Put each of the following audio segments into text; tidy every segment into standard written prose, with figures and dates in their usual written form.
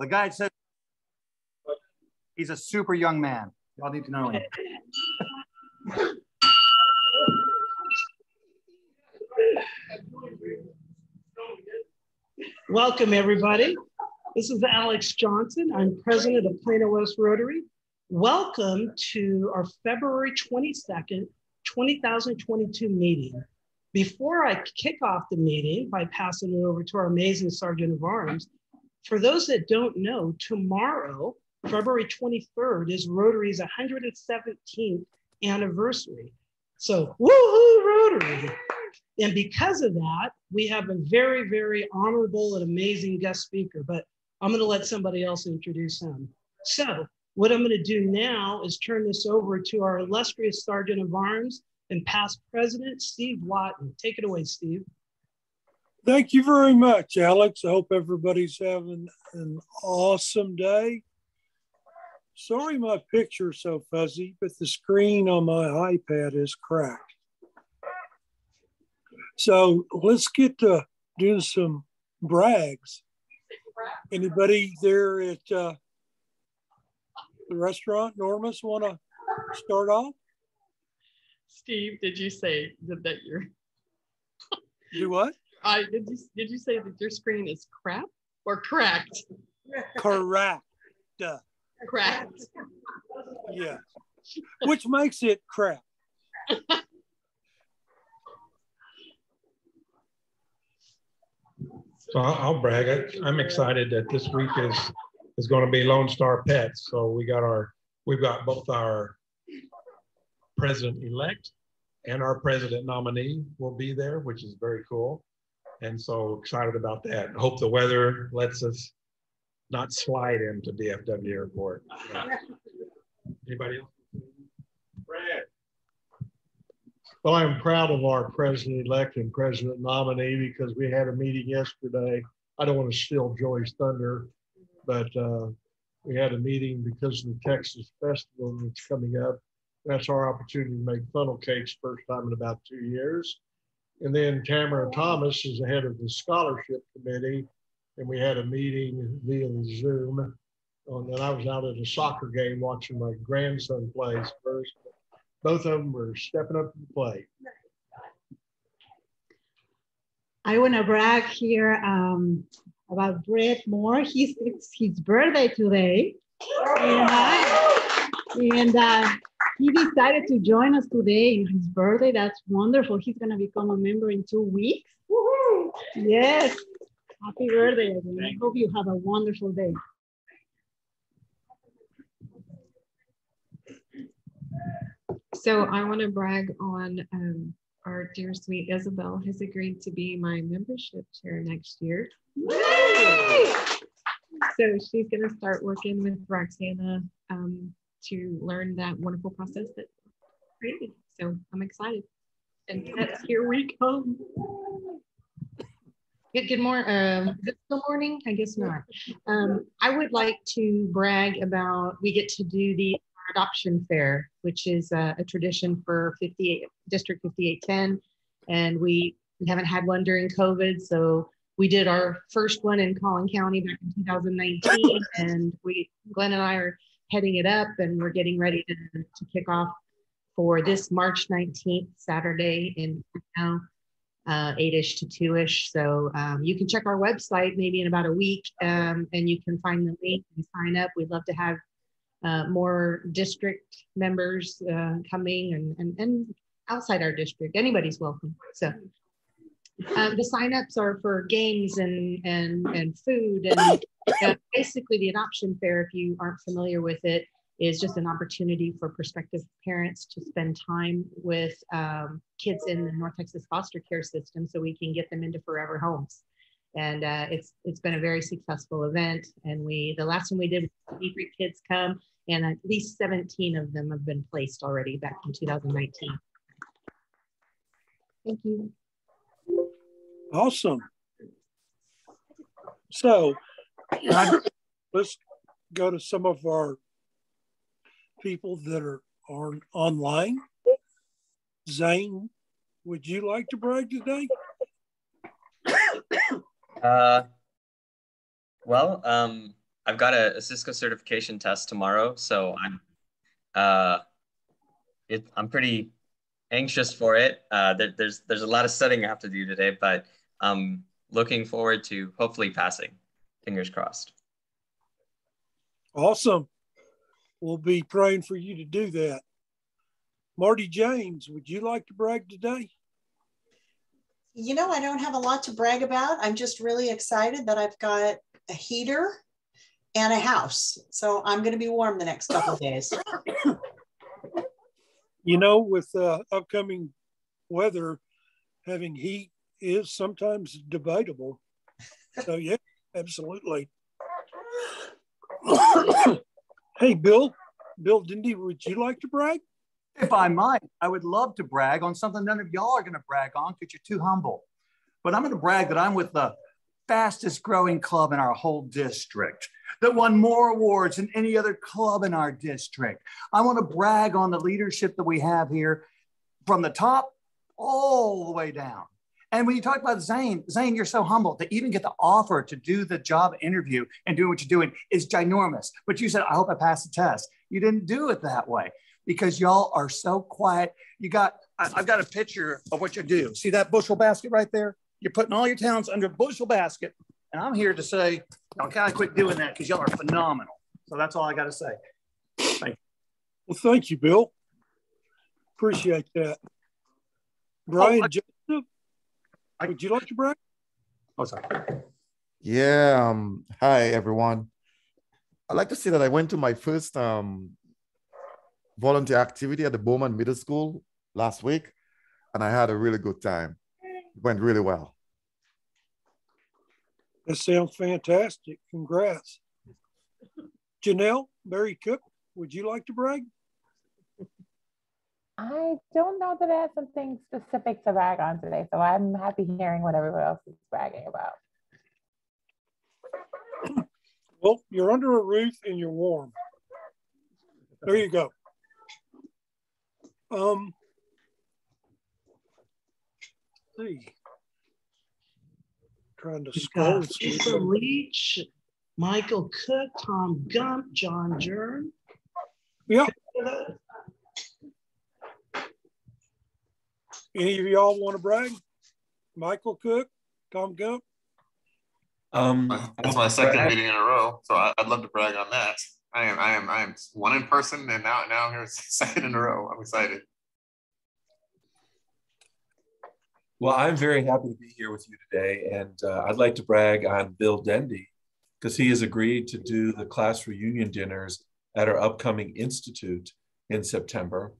The guy says he's a super young man. Y'all need to know him. Welcome, everybody. This is Alex Johnson. I'm president of Plano West Rotary. Welcome to our February 22nd, 2022 meeting. Before I kick off the meeting by passing it over to our amazing Sergeant of Arms, for those that don't know, tomorrow, February 23rd, is Rotary's 117th anniversary. So, woohoo, Rotary! And because of that, we have a very, very honorable and amazing guest speaker, but I'm gonna let somebody else introduce him. So what I'm gonna do now is turn this over to our illustrious Sergeant of Arms and past president, Steve Lawton. Take it away, Steve. Thank you very much, Alex. I hope everybody's having an awesome day. Sorry my picture's so fuzzy, but the screen on my iPad is cracked. So let's get to doing some brags. Anybody there at the restaurant, Norma's, want to start off? Steve, did you say that you're... Do what? Did you say that your screen is crap or cracked? Correct. Cracked. Yeah. Which makes it crap. So I'll brag. I'm excited that this week is going to be Lone Star Pets. So we've got both our president-elect and our president nominee will be there, which is very cool. And so excited about that. I hope the weather lets us not slide into DFW Airport. Anybody else? Brad. Well, I'm proud of our president-elect and president nominee because we had a meeting yesterday. I don't want to steal Joey's thunder, but we had a meeting because of the Texas Festival that's coming up. That's our opportunity to make funnel cakes first time in about 2 years. And then Tamara Thomas is the head of the scholarship committee, and we had a meeting via Zoom. And I was out at a soccer game watching my grandson play first. Both of them were stepping up to the plate. I want to brag here about Brett Moore. It's his birthday today. And he decided to join us today in his birthday. That's wonderful. He's going to become a member in 2 weeks. Woo-hoo. Yes. Happy birthday. I hope you have a wonderful day. So I want to brag on our dear sweet Isabel has agreed to be my membership chair next year. So she's going to start working with Roxana to learn that wonderful process that created. So I'm excited. And that's here we come. Good morning. Good morning. I guess not. I would like to brag about we get to do the adoption fair, which is a tradition for District 5810, and we haven't had one during COVID, so we did our first one in Collin County back in 2019, and Glenn and I are heading it up, and we're getting ready to kick off for this March 19th Saturday in now 8-ish to 2-ish. So you can check our website maybe in about a week, and you can find the link and sign up. We'd love to have more district members coming and outside our district. Anybody's welcome. So the signups are for games and food, and basically the adoption fair, if you aren't familiar with it, is just an opportunity for prospective parents to spend time with kids in the North Texas foster care system so we can get them into forever homes. And it's been a very successful event. And the last one we did, 23 kids come, and at least 17 of them have been placed already back in 2019. Thank you. Awesome. So let's go to some of our people that are online. Zane, would you like to brag today? I've got a Cisco certification test tomorrow, so I'm pretty anxious for it. There's a lot of studying I have to do today, but I'm looking forward to hopefully passing. Fingers crossed. Awesome. We'll be praying for you to do that. Marty James, would you like to brag today? You know, I don't have a lot to brag about. I'm just really excited that I've got a heater and a house. So I'm going to be warm the next couple of days. You know, with upcoming weather, having heat is sometimes debatable. So yeah, absolutely. Hey, Bill Dindy, would you like to brag? If I might, I would love to brag on something none of y'all are going to brag on because you're too humble. But I'm going to brag that I'm with the fastest growing club in our whole district that won more awards than any other club in our district. I want to brag on the leadership that we have here from the top all the way down. And when you talk about Zane, you're so humble to even get the offer to do the job interview and do what you're doing is ginormous. But you said, I hope I pass the test. You didn't do it that way because y'all are so quiet. I've got a picture of what you do. See that bushel basket right there? You're putting all your talents under a bushel basket. And I'm here to say, y'all kind of quit doing that because y'all are phenomenal. So that's all I got to say. Thank you. Well, thank you, Bill. Appreciate that. Brian Joseph, would you like to brag? Oh, sorry. Yeah. Hi, everyone. I'd like to say that I went to my first volunteer activity at the Bowman Middle School last week, and I had a really good time. It went really well. That sounds fantastic. Congrats. Janelle Berry Cook, would you like to brag? I don't know that I have something specific to brag on today, so I'm happy hearing what everyone else is bragging about. Well, you're under a roof and you're warm. There you go. Let's see. Trying to scroll. Lisa Leach, Michael Cook, Tom Gump, John Germ. Yeah. Any of y'all want to brag? Michael Cook, Tom Gump? That's my second meeting in a row, so I'd love to brag on that. I am one in person, and now I'm here second in a row. I'm excited. Well, I'm very happy to be here with you today, and I'd like to brag on Bill Dendy because he has agreed to do the class reunion dinners at our upcoming institute in September.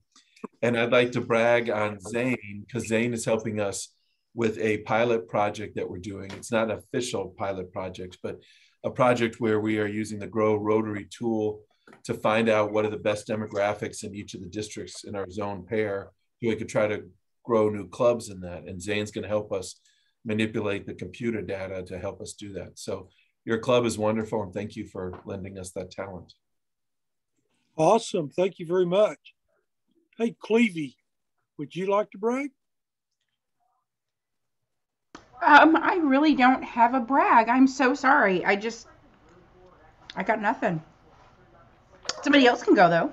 And I'd like to brag on Zane because Zane is helping us with a pilot project that we're doing. It's not an official pilot project, but a project where we are using the Grow Rotary tool to find out what are the best demographics in each of the districts in our zone pair so we could try to grow new clubs in that. And Zane's going to help us manipulate the computer data to help us do that. So your club is wonderful, and thank you for lending us that talent. Awesome. Thank you very much. Hey, Clevie, would you like to brag? I really don't have a brag. I'm so sorry. I got nothing. Somebody else can go though.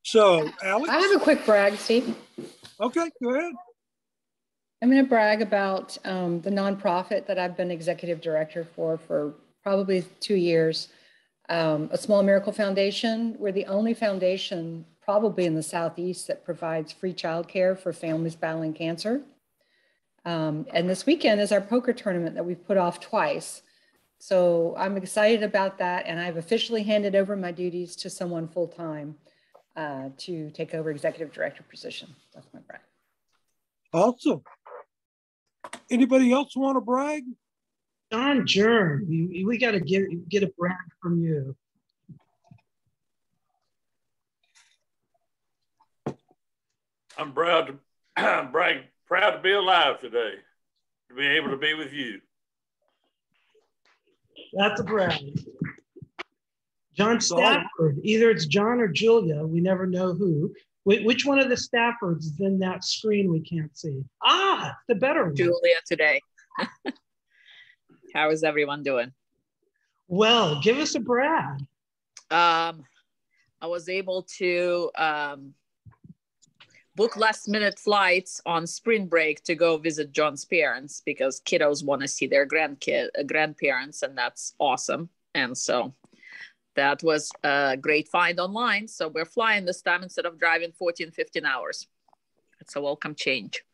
So, Alex? I have a quick brag, Steve. Okay, go ahead. I'm going to brag about the nonprofit that I've been executive director for probably 2 years, a Small Miracle Foundation. We're the only foundation probably in the Southeast that provides free childcare for families battling cancer. And this weekend is our poker tournament that we've put off twice. So I'm excited about that. And I've officially handed over my duties to someone full-time to take over executive director position. That's my brag. Awesome. Anybody else want to brag? John Germ, we got to get a brag from you. I'm proud to be alive today, to be able to be with you. That's a brag. John Stafford, either it's John or Julia, we never know who. Which one of the Staffords is in that screen we can't see? Ah, the better one. Julia today. How is everyone doing? Well, give us a brag. I was able to book last minute flights on spring break to go visit John's parents because kiddos want to see their grandparents, and that's awesome. And so that was a great find online. So we're flying this time instead of driving 14, 15 hours. It's a welcome change.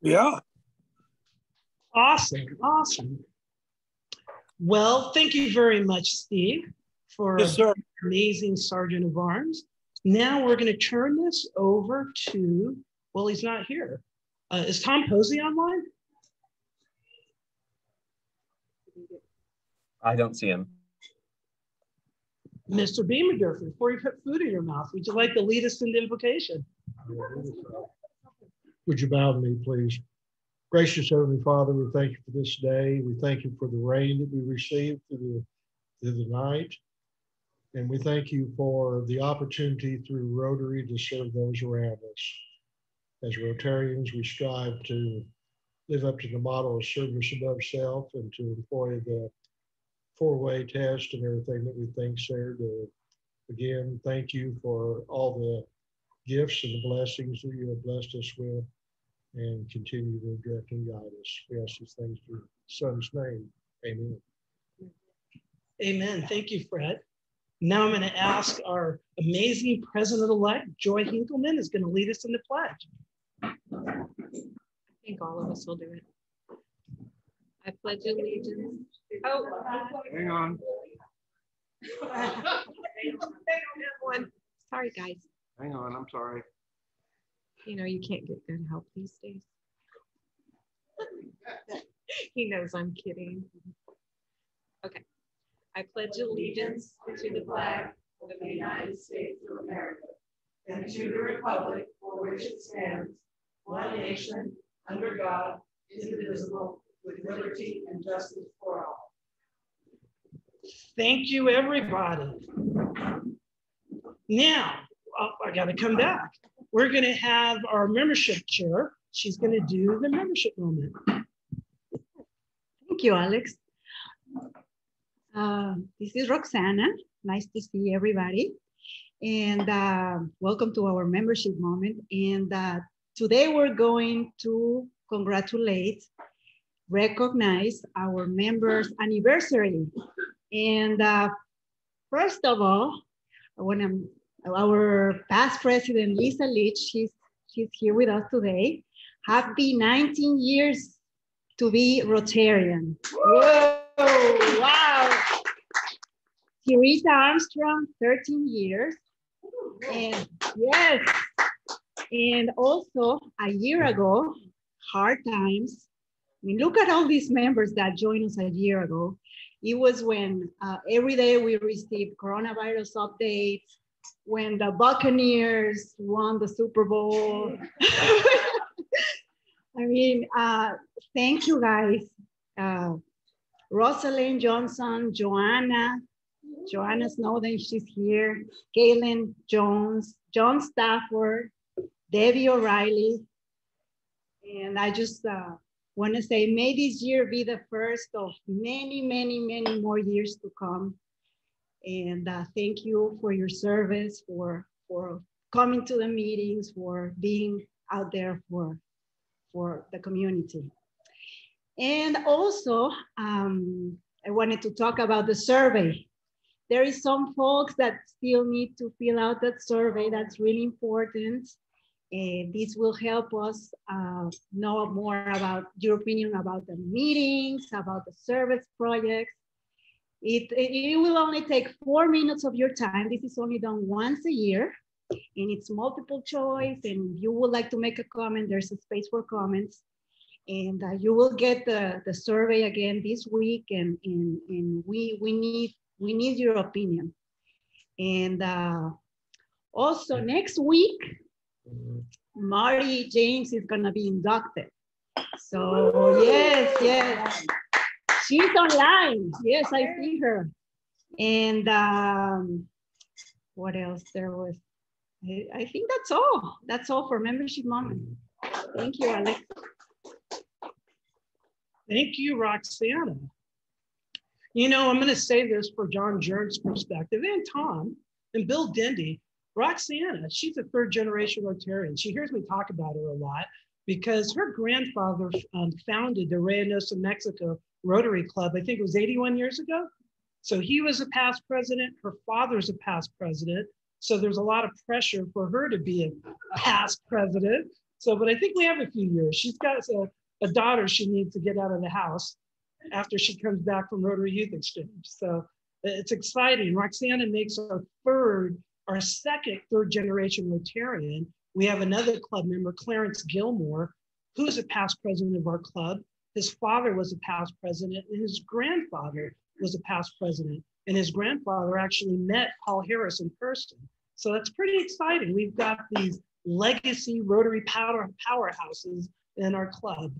Yeah. Awesome. Awesome. Well, thank you very much, Steve, for Yes, sir. amazing Sergeant of Arms. Now we're going to turn this over to, well, he's not here. Is Tom Posey online? I don't see him. Mr. Beamerderfer, before you put food in your mouth, would you like to lead us into invocation? Would you bow to me, please? Gracious Heavenly Father, we thank you for this day. We thank you for the rain that we received through the night. And we thank you for the opportunity through Rotary to serve those around us. As Rotarians, we strive to live up to the motto of service above self and to employ the four-way test and everything that we think's there to, again, thank you for all the gifts and the blessings that you have blessed us with, and continue to direct and guide us. We ask these things in your Son's name. Amen. Amen. Thank you, Fred. Now I'm going to ask our amazing President-elect, Joy Hinkleman, is going to lead us in the pledge. I think all of us will do it. I pledge allegiance. Oh, hang on. Sorry, guys. Hang on, I'm sorry. You know, you can't get good help these days. He knows I'm kidding. Okay. I pledge allegiance to the flag of the United States of America and to the republic for which it stands, one nation, under God, indivisible, with liberty and justice for all. Thank you, everybody. Now, I got to come back. We're going to have our membership chair. She's going to do the membership moment. Thank you, Alex. This is Roxana. Nice to see everybody. And welcome to our membership moment. And today we're going to congratulate, recognize our members' anniversary. And first of all, I want to, our past president, Lisa Leach, she's here with us today. Happy 19 years to be Rotarian. Whoa, wow. Teresa Armstrong, 13 years. And yes, and also a year ago, hard times. I mean, look at all these members that joined us a year ago. It was when every day we received coronavirus updates, when the Buccaneers won the Super Bowl. I mean, thank you guys. Rosalind Johnson, Joanna Snowden, she's here. Kaylin Jones, John Stafford, Debbie O'Reilly. And I just want to say, may this year be the first of many, many, many more years to come. And thank you for your service, for coming to the meetings, for being out there for the community. And also, I wanted to talk about the survey. There is some folks that still need to fill out that survey. That's really important. And this will help us know more about your opinion about the meetings, about the service projects. It will only take 4 minutes of your time. This is only done once a year, and it's multiple choice. And if you would like to make a comment, there's a space for comments. And you will get the survey again this week, and we need your opinion. And also next week, Marty James is gonna be inducted. So yes. She's online. Yes, I see her. And what else there was? I think that's all. That's all for membership moment. Thank you, Alex. Thank you, Roxana. You know, I'm going to say this for John Germ's perspective and Tom and Bill Dendy. Roxana, she's a third generation Rotarian. She hears me talk about her a lot because her grandfather founded the Reynosa, Mexico Rotary Club. I think it was 81 years ago. So he was a past president. Her father's a past president. So there's a lot of pressure for her to be a past president. So, but I think we have a few years. She's got a daughter she needs to get out of the house after she comes back from Rotary Youth Exchange. So it's exciting. Roxana makes our second third generation Rotarian. We have another club member, Clarence Gilmore, who's a past president of our club. His father was a past president and his grandfather was a past president. And his grandfather actually met Paul Harris in person. So that's pretty exciting. We've got these legacy Rotary powerhouses in our club.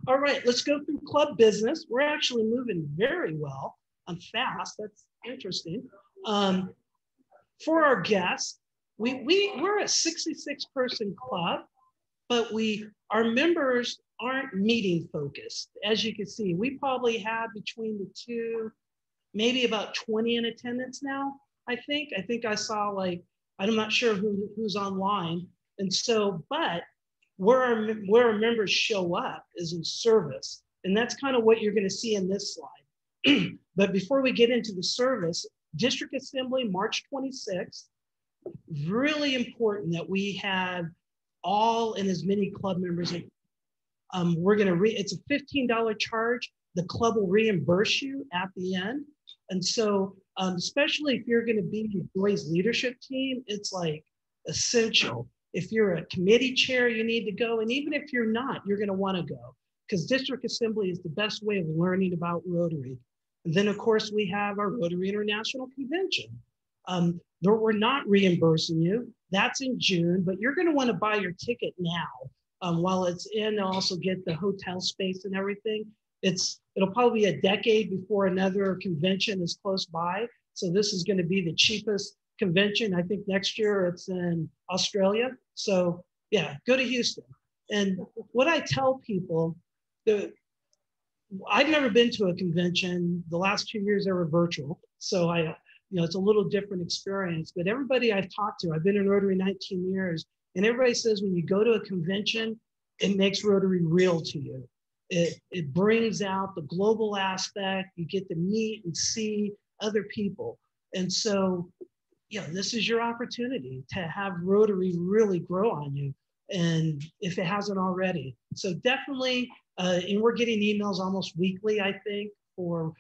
All right, let's go through club business. We're actually moving very well and fast. That's interesting. For our guests, we're a 66-person club, but our members aren't meeting focused. As you can see, we probably have between the two, maybe about 20 in attendance now, I think. I think I saw I'm not sure who's online. And so, but where our members show up is in service. And that's kind of what you're going to see in this slide. But before we get into the service, District Assembly, March 26th, really important that we have all and as many club members. It's a $15 charge. The club will reimburse you at the end. And so, especially if you're going to be the boys leadership team, it's like essential. If you're a committee chair, you need to go. And even if you're not, you're going to want to go because District Assembly is the best way of learning about Rotary. And then, of course, we have our Rotary International Convention. We're not reimbursing you. That's in June, but you're going to want to buy your ticket now while it's in. Also get the hotel space and everything. It'll probably be a decade before another convention is close by. So this is going to be the cheapest convention. I think next year it's in Australia. So yeah, go to Houston. And what I tell people, I've never been to a convention. The last 2 years they were virtual. So it's a little different experience, but everybody I've talked to, I've been in Rotary 19 years, and everybody says when you go to a convention, it makes Rotary real to you. It brings out the global aspect. You get to meet and see other people. And so, this is your opportunity to have Rotary really grow on you. And if it hasn't already. So definitely, and we're getting emails almost weekly, I think, for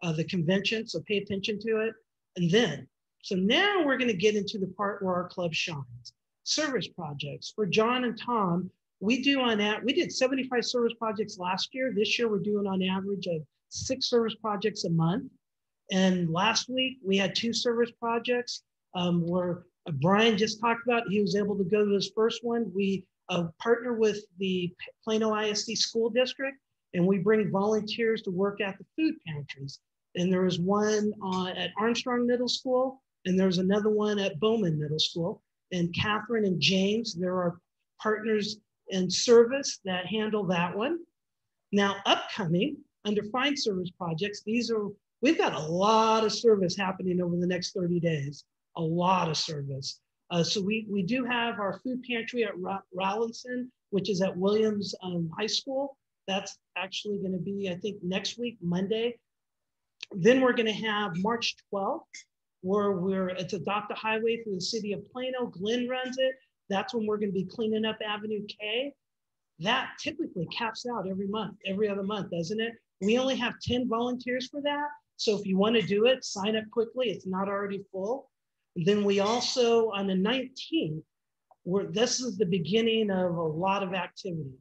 the convention. So pay attention to it. And then, so now we're going to get into the part where our club shines. Service projects. For John and Tom, we did 75 service projects last year. This year, we're doing on average of 6 service projects a month. And last week, we had 2 service projects where Brian just talked about. He was able to go to his first one. We partner with the Plano ISD School District, and we bring volunteers to work at the food pantries. And there was one at Armstrong Middle School, and there's another one at Bowman Middle School. And Catherine and James, there are partners in service that handle that one. Now, upcoming under Find Service Projects, we've got a lot of service happening over the next 30 days, a lot of service. So we do have our food pantry at Rollinson, which is at Williams High School. That's actually going to be, I think, next week, Monday. Then we're going to have March 12th, where it's Adopt a Highway through the city of Plano. Glenn runs it. That's when we're going to be cleaning up Avenue K. That typically caps out every other month, doesn't it? We only have 10 volunteers for that. So if you want to do it, sign up quickly. It's not already full. And then we also, on the 19th, this is the beginning of a lot of activity.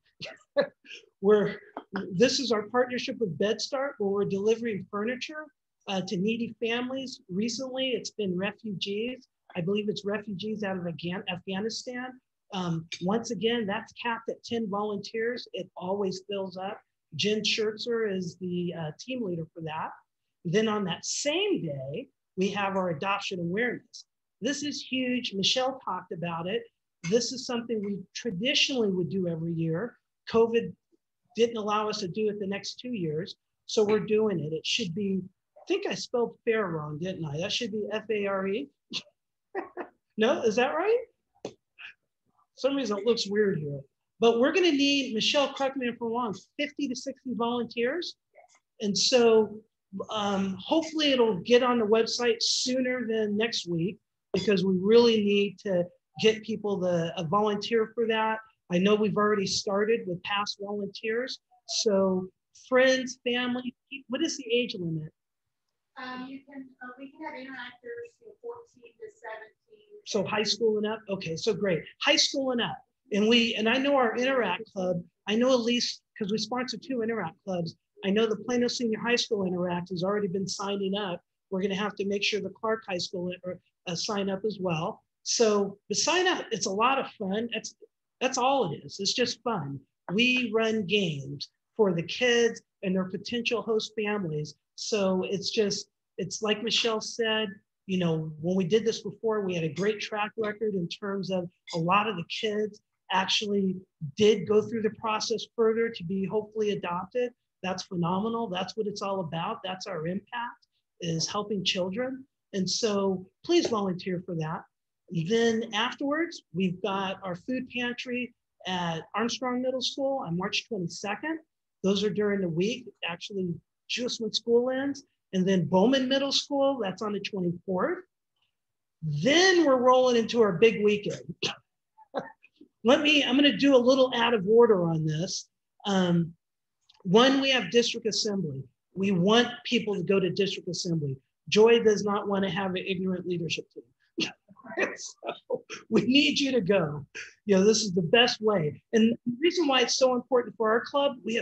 This is our partnership with BedStart, where we're delivering furniture to needy families. Recently, it's been refugees. I believe it's refugees out of Afghanistan. Once again, that's capped at 10 volunteers. It always fills up. Jen Schertzer is the team leader for that. Then on that same day, we have our adoption awareness. This is huge. Michelle talked about it. This is something we traditionally would do every year. COVID didn't allow us to do it the next 2 years, So we're doing it. It should be, I think I spelled fair wrong, didn't I? That should be F-A-R-E. No, is that right? For some reason it looks weird here. But we're gonna need, Michelle, correct me if I'm wrong, 50 to 60 volunteers. And so hopefully it'll get on the website sooner than next week, because we really need to get people to volunteer for that. I know we've already started with past volunteers. So friends, family, what is the age limit? We can have interactors from 14 to 17. So high school and up? Okay, so great. High school and up. And I know our Interact Club, I know at least, because we sponsor 2 Interact Clubs, I know the Plano Senior High School Interact has already been signing up. We're gonna have to make sure the Clark High School sign up as well. So the sign up, it's a lot of fun. That's all it is. It's just fun. We run games for the kids and their potential host families. So it's like Michelle said, you know, when we did this before, we had a great track record in terms of a lot of the kids actually did go through the process further to be hopefully adopted. That's phenomenal. That's what it's all about. That's our impact, is helping children. And so please volunteer for that. Then afterwards, we've got our food pantry at Armstrong Middle School on March 22nd. Those are during the week, actually just when school ends. And then Bowman Middle School, that's on the 24th. Then we're rolling into our big weekend. I'm gonna do a little out of order on this. One, we have district assembly. We want people to go to district assembly. Joy does not want to have an ignorant leadership team. So we need you to go. You know, this is the best way. And the reason why it's so important for our club, we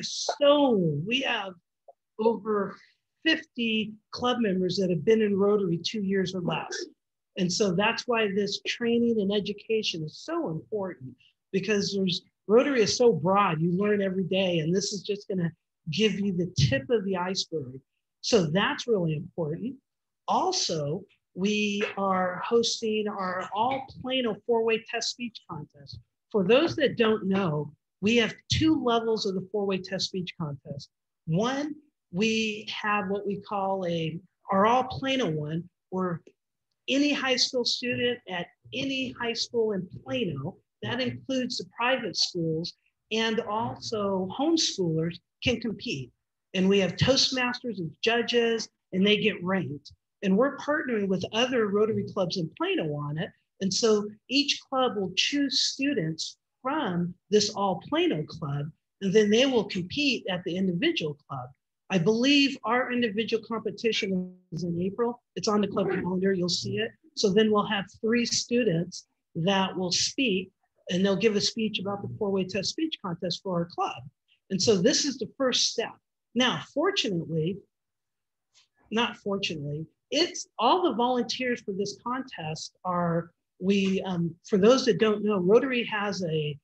have over 50 club members that have been in Rotary 2 years or less. And so that's why this training and education is so important, because Rotary is so broad, you learn every day, and this is just gonna give you the tip of the iceberg. So that's really important. Also, we are hosting our All Plano 4-way test speech contest. For those that don't know, we have 2 levels of the 4-way test speech contest. One, we have what we call our All Plano one, where any high school student at any high school in Plano, that includes the private schools and also homeschoolers, can compete. And we have Toastmasters as judges, and they get ranked. And we're partnering with other Rotary clubs in Plano on it. And so each club will choose students from this All Plano club, and then they will compete at the individual club. I believe our individual competition is in April. It's on the club calendar, you'll see it. So then we'll have 3 students that will speak, and they'll give a speech about the 4-way test speech contest for our club. And so this is the first step. Now, not fortunately, it's all the volunteers for this contest are, for those that don't know, Rotary has a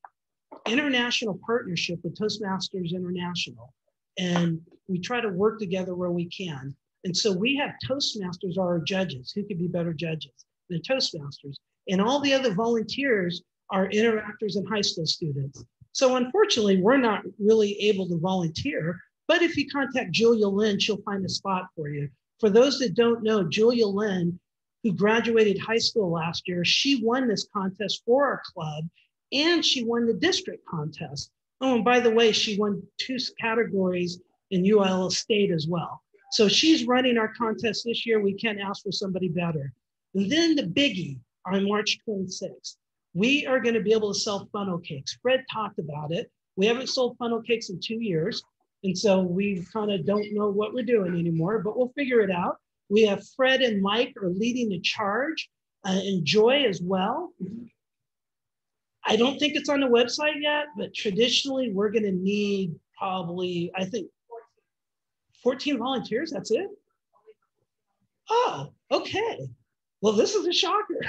international partnership with Toastmasters International. And we try to work together where we can. And so we have Toastmasters are our judges. Who could be better judges than Toastmasters? And all the other volunteers are interactors and high school students. So unfortunately, we're not really able to volunteer, but if you contact Julia Lynn, she'll find a spot for you. For those that don't know, Julia Lynn, who graduated high school last year, she won this contest for our club, and she won the district contest. Oh, and by the way, she won 2 categories in UIL State as well. So she's running our contest this year. We can't ask for somebody better. And then the biggie on March 26th, we are going to be able to sell funnel cakes. Fred talked about it. We haven't sold funnel cakes in 2 years. And so we kind of don't know what we're doing anymore, but we'll figure it out. We have Fred and Mike are leading the charge, and Joy as well. I don't think it's on the website yet, but traditionally we're going to need probably, I think, 14 volunteers. That's it? Oh, okay. Well, this is a shocker.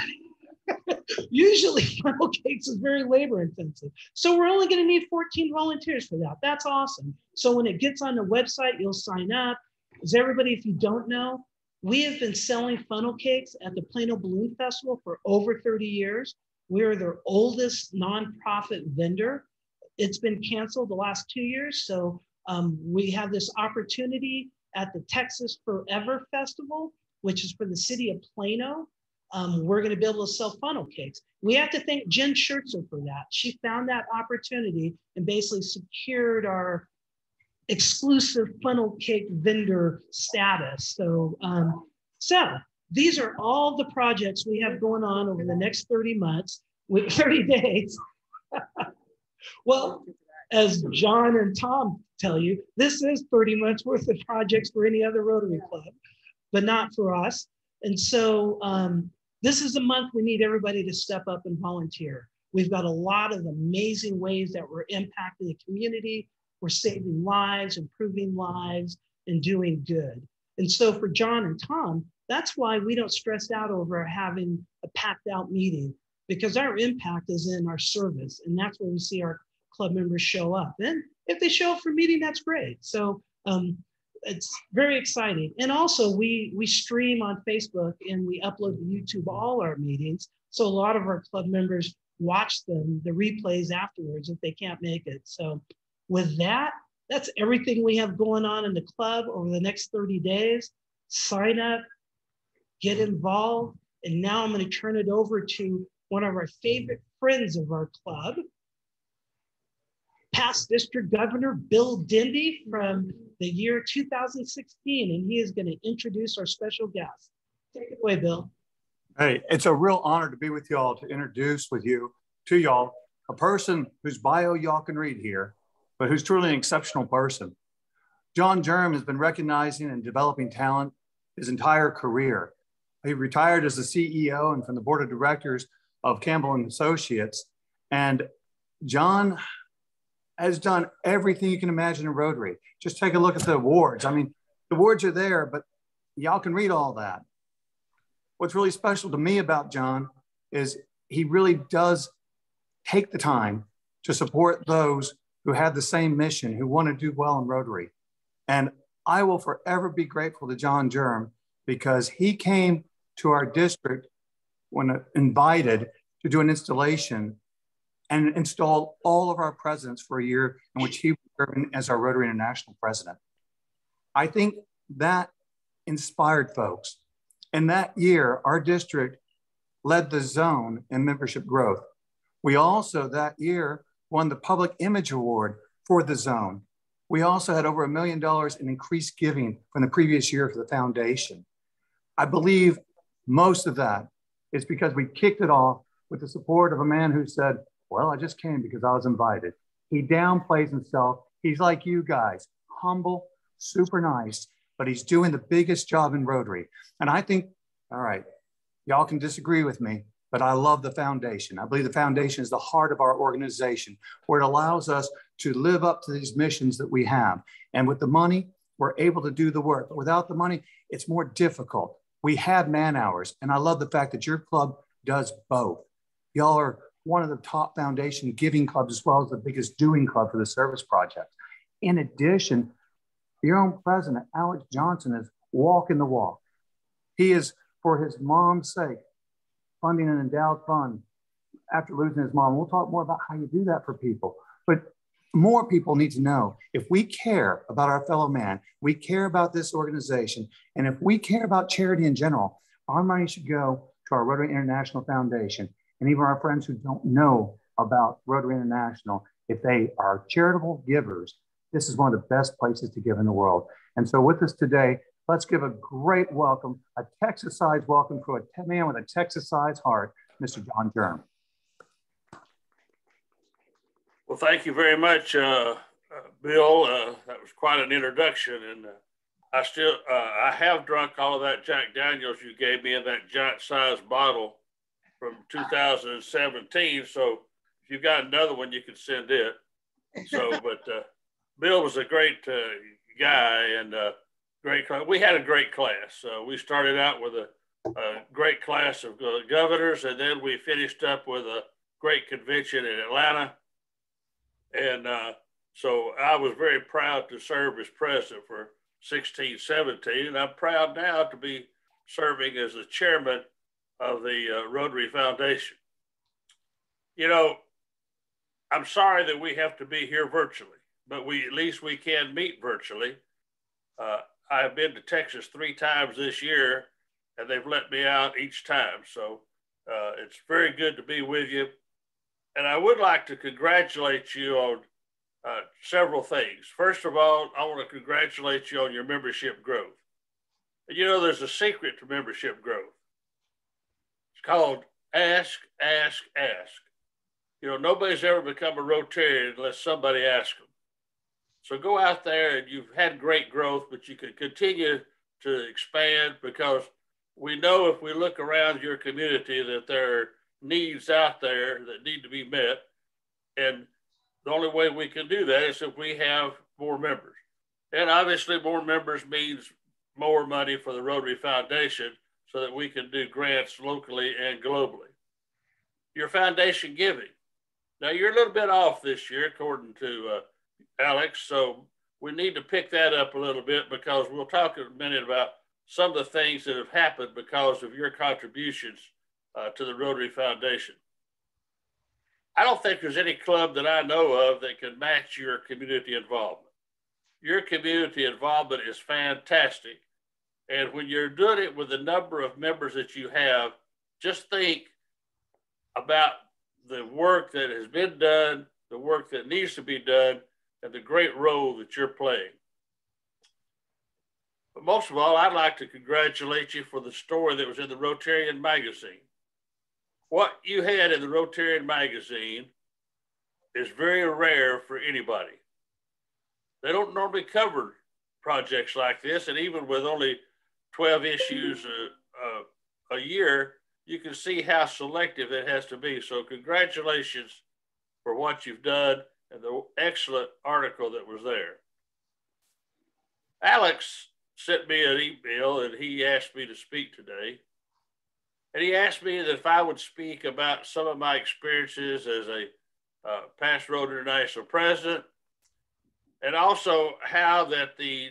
Usually funnel cakes is very labor intensive. So we're only going to need 14 volunteers for that. That's awesome. So when it gets on the website, you'll sign up. As everybody, if you don't know, we have been selling funnel cakes at the Plano Balloon Festival for over 30 years. We're their oldest nonprofit vendor. It's been canceled the last 2 years. So We have this opportunity at the Texas Forever Festival, which is for the city of Plano. We're going to be able to sell funnel cakes. We have to thank Jen Schertzer for that. She found that opportunity and basically secured our exclusive funnel cake vendor status. So these are all the projects we have going on over the next 30 months, with 30 days. Well, as John and Tom tell you, this is 30 months worth of projects for any other Rotary Club, but not for us. And so this is a month we need everybody to step up and volunteer. We've got a lot of amazing ways that we're impacting the community. We're saving lives, improving lives, and doing good. And so for John and Tom, that's why we don't stress out over having a packed out meeting, because our impact is in our service. And that's where we see our club members show up. And if they show up for a meeting, that's great. So it's very exciting. And also we stream on Facebook and we upload to YouTube all our meetings. So a lot of our club members watch them, the replays afterwards if they can't make it. So with that, that's everything we have going on in the club over the next 30 days. Sign up, get involved. And now I'm going to turn it over to one of our favorite friends of our club, past district governor Bill Dendy from the year 2016, and he is going to introduce our special guest. Take it away, Bill. Hey, it's a real honor to be with y'all, to introduce to y'all a person whose bio y'all can read here, but who's truly an exceptional person. John Germ has been recognizing and developing talent his entire career. He retired as the CEO and from the board of directors of Campbell and Associates. And John has done everything you can imagine in Rotary. Just take a look at the awards. I mean, the awards are there, but y'all can read all that. What's really special to me about John is he really does take the time to support those who have the same mission, who want to do well in Rotary. And I will forever be grateful to John Germ because he came to our district when invited to do an installation and installed all of our presidents for a year in which he was serving as our Rotary International president. I think that inspired folks. And that year, our district led the zone in membership growth. We also that year won the Public Image Award for the zone. We also had over $1 million in increased giving from the previous year for the foundation. I believe most of that is because we kicked it off with the support of a man who said, well, I just came because I was invited. He downplays himself. He's like you guys, humble, super nice, but he's doing the biggest job in Rotary. And I think, all right, y'all can disagree with me, but I love the foundation. I believe the foundation is the heart of our organization, where it allows us to live up to these missions that we have. And with the money, we're able to do the work. But without the money, it's more difficult. We have man hours. And I love the fact that your club does both. Y'all are one of the top foundation giving clubs, as well as the biggest doing club for the service project. In addition, your own president, Alex Johnson, is walking the walk. He is, for his mom's sake, funding an endowed fund after losing his mom. We'll talk more about how you do that for people. But more people need to know, if we care about our fellow man, we care about this organization, and if we care about charity in general, our money should go to our Rotary International Foundation. And even our friends who don't know about Rotary International, if they are charitable givers, this is one of the best places to give in the world. And so with us today, let's give a great welcome, a Texas-sized welcome to a man with a Texas-sized heart, Mr. John Germ. Well, thank you very much, Bill. That was quite an introduction. And I have drunk all of that Jack Daniels you gave me in that giant-sized bottle from 2017. So if you've got another one, you can send it. So, but Bill was a great guy and great class. We had a great class. We started out with a great class of governors, and then we finished up with a great convention in Atlanta. And so I was very proud to serve as president for 16, 17, and I'm proud now to be serving as the chairman of the Rotary Foundation. You know, I'm sorry that we have to be here virtually. but at least we can meet virtually. I have been to Texas 3 times this year, and they've let me out each time. So it's very good to be with you. And I would like to congratulate you on several things. First of all, I want to congratulate you on your membership growth. And you know, there's a secret to membership growth. It's called ask, ask, ask. You know, nobody's ever become a Rotarian unless somebody asks them. So go out there, and you've had great growth, but you can continue to expand, because we know if we look around your community that there are needs out there that need to be met. And the only way we can do that is if we have more members. And obviously more members means more money for the Rotary Foundation so that we can do grants locally and globally. Your foundation giving. Now you're a little bit off this year, according to Alex, so we need to pick that up a little bit, because we'll talk in a minute about some of the things that have happened because of your contributions to the Rotary Foundation. I don't think there's any club that I know of that can match your community involvement. Your community involvement is fantastic. And when you're doing it with the number of members that you have, just think about the work that has been done, the work that needs to be done, and the great role that you're playing. But most of all, I'd like to congratulate you for the story that was in the Rotarian magazine. What you had in the Rotarian magazine is very rare for anybody. They don't normally cover projects like this, and even with only 12 issues a year, you can see how selective it has to be. So congratulations for what you've done and the excellent article that was there. Alex sent me an email, and he asked me to speak today. And he asked me that if I would speak about some of my experiences as a past Rotary National President, and also how that the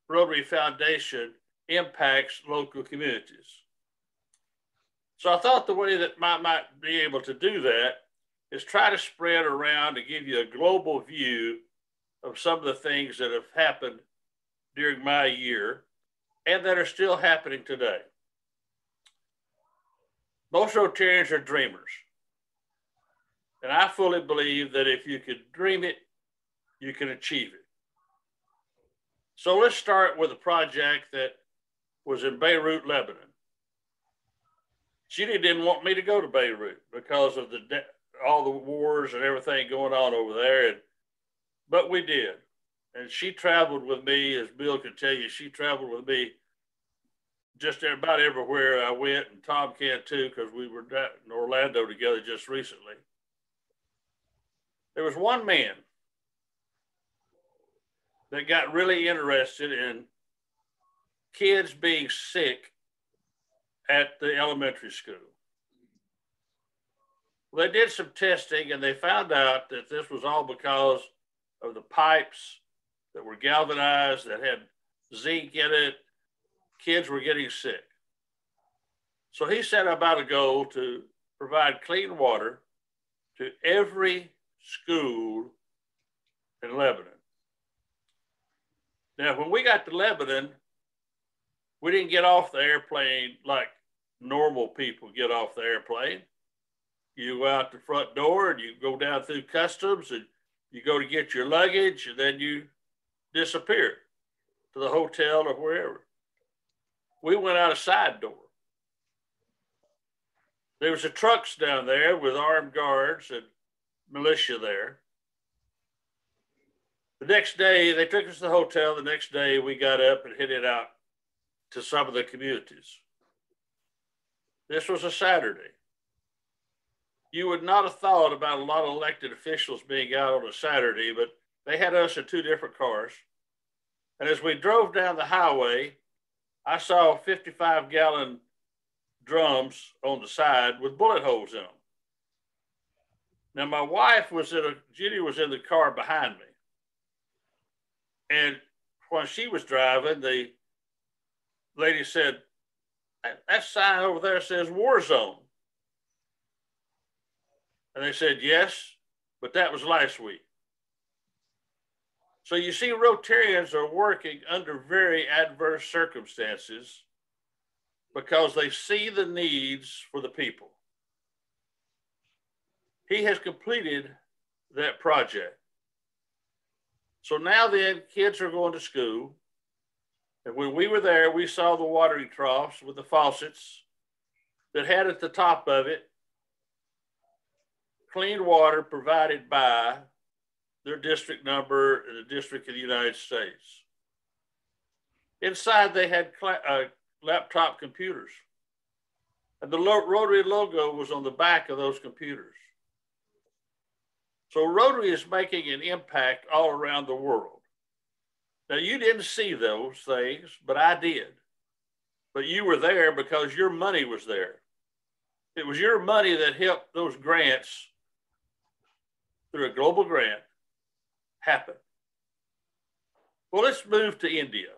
Rotary Foundation impacts local communities. So I thought the way that I might be able to do that is try to spread around to give you a global view of some of the things that have happened during my year and that are still happening today. Most Rotarians are dreamers. And I fully believe that if you could dream it, you can achieve it. So let's start with a project that was in Beirut, Lebanon. Judy didn't want me to go to Beirut because of all the wars and everything going on over there. But we did. And she traveled with me, as Bill could tell you, she traveled with me just about everywhere I went, and Tom can too, because we were in Orlando together just recently. There was one man that got really interested in kids being sick at the elementary school. Well, they did some testing, and they found out that this was all because of the pipes that were galvanized, that had zinc in it. Kids were getting sick. So he set about a goal to provide clean water to every school in Lebanon. Now, when we got to Lebanon, we didn't get off the airplane like normal people get off the airplane. You go out the front door and you go down through customs and you go to get your luggage, and then you disappear to the hotel or wherever. We went out a side door. There was a trucks down there with armed guards and militia there. The next day, they took us to the hotel. The next day, we got up and headed out to some of the communities. This was a Saturday. You would not have thought about a lot of elected officials being out on a Saturday, but they had us in 2 different cars. And as we drove down the highway, I saw 55-gallon drums on the side with bullet holes in them. Now, my wife Judy was in the car behind me. And when she was driving, the lady said, that sign over there says war zone. And they said, yes, but that was last week. So you see, Rotarians are working under very adverse circumstances because they see the needs for the people. He has completed that project. So now the kids are going to school. And when we were there, we saw the watering troughs with the faucets that had at the top of it clean water provided by their district number in the District of the United States. Inside, they had laptop computers. And the Rotary logo was on the back of those computers. So Rotary is making an impact all around the world. Now, you didn't see those things, but I did. But you were there because your money was there. It was your money that helped those grants through a global grant happen. Well, let's move to India.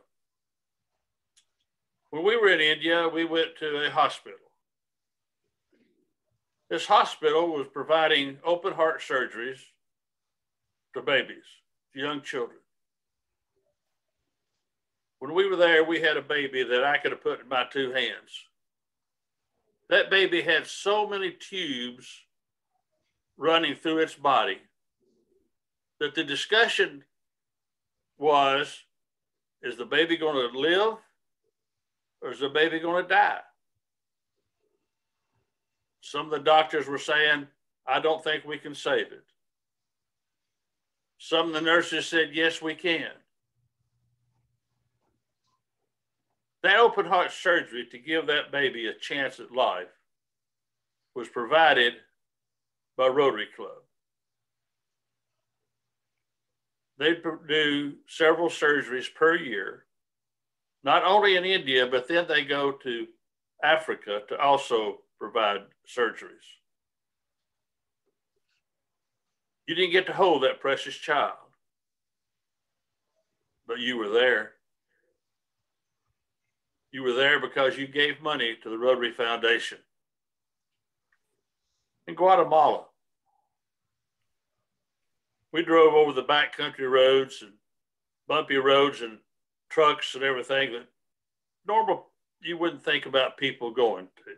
When we were in India, we went to a hospital. This hospital was providing open heart surgeries to babies, to young children. When we were there, we had a baby that I could have put in my two hands. That baby had so many tubes running through its body that the discussion was, is the baby going to live or is the baby going to die? Some of the doctors were saying, I don't think we can save it. Some of the nurses said, yes, we can. That open heart surgery to give that baby a chance at life was provided by Rotary Club. They do several surgeries per year, not only in India, but then they go to Africa to also provide surgeries. You didn't get to hold that precious child, but you were there. You were there because you gave money to the Rotary Foundation. In Guatemala, we drove over the backcountry roads and bumpy roads and trucks and everything that normal you wouldn't think about people going to.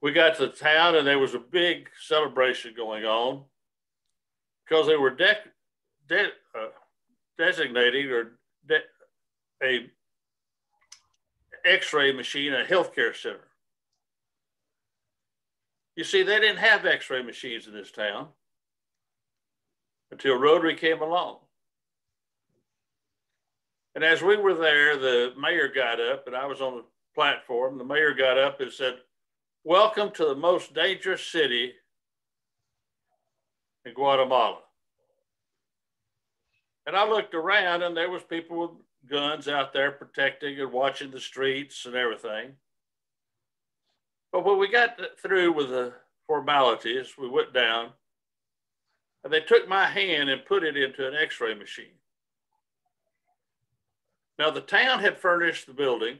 We got to the town and there was a big celebration going on because they were designating a X-ray machine, a healthcare center. You see, they didn't have X-ray machines in this town until Rotary came along. And as we were there, the mayor got up, and I was on the platform. The mayor got up and said, welcome to the most dangerous city in Guatemala. And I looked around, and there was people with guns out there protecting and watching the streets and everything. But when we got through with the formalities, we went down, and they took my hand and put it into an X-ray machine. Now, the town had furnished the building.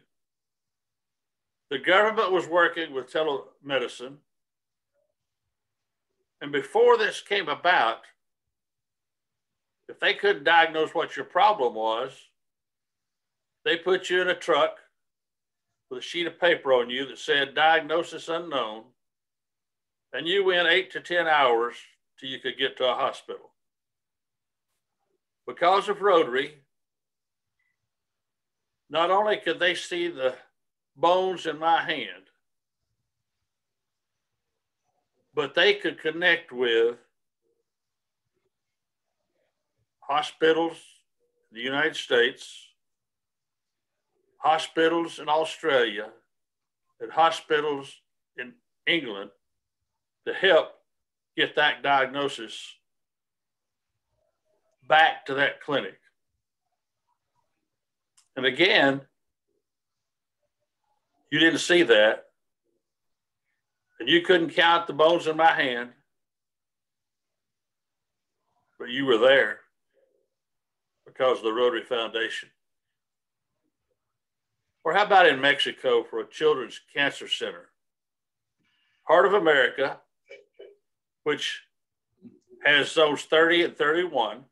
The government was working with telemedicine. And before this came about, if they couldn't diagnose what your problem was, they put you in a truck with a sheet of paper on you that said diagnosis unknown, and you went 8 to 10 hours till you could get to a hospital. Because of Rotary, not only could they see the bones in my hand, but they could connect with hospitals in the United States, hospitals in Australia, and hospitals in England to help get that diagnosis back to that clinic. And again, you didn't see that, and you couldn't count the bones in my hand, but you were there because of the Rotary Foundation. Or how about in Mexico for a children's cancer center? Heart of America, which as zones 30 and 31,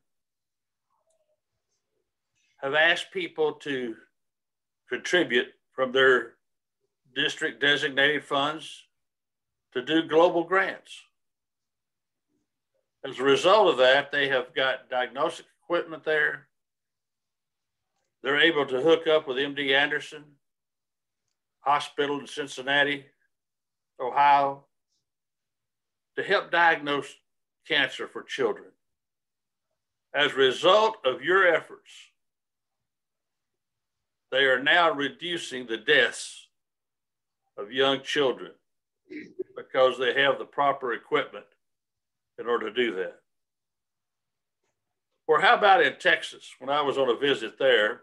have asked people to contribute from their district designated funds to do global grants. As a result of that, they have got diagnostic equipment there. They're able to hook up with MD Anderson Hospital in Cincinnati, Ohio, to help diagnose cancer for children. As a result of your efforts, they are now reducing the deaths of young children because they have the proper equipment in order to do that. Or how about in Texas, when I was on a visit there,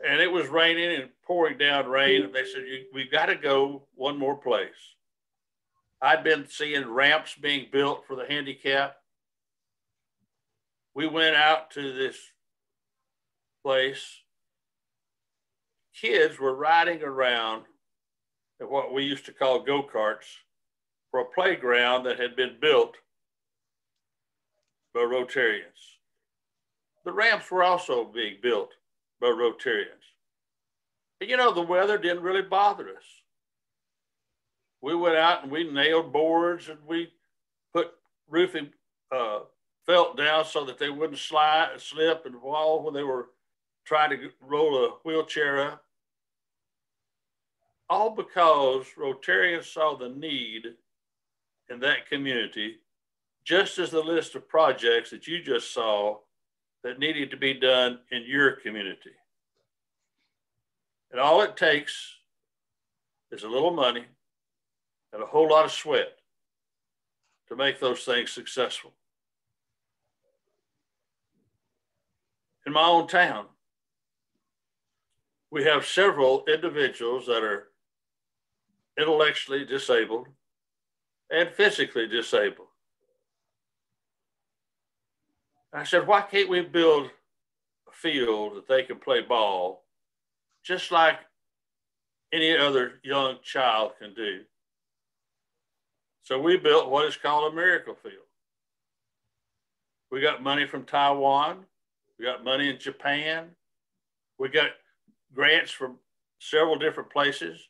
and it was raining and pouring down rain, and they said, we've got to go one more place. I'd been seeing ramps being built for the handicapped. We went out to this place. Kids were riding around at what we used to call go-karts for a playground that had been built by Rotarians. The ramps were also being built by Rotarians. And you know, the weather didn't really bother us. We went out and we nailed boards and we put roofing felt down so that they wouldn't slip and fall when they were trying to roll a wheelchair up. All because Rotarians saw the need in that community, just as the list of projects that you just saw that needed to be done in your community. And all it takes is a little money and a whole lot of sweat to make those things successful. In my own town, we have several individuals that are intellectually disabled and physically disabled. I said, why can't we build a field that they can play ball just like any other young child can do? So we built what is called a miracle field. We got money from Taiwan. We got money in Japan. We got grants from several different places.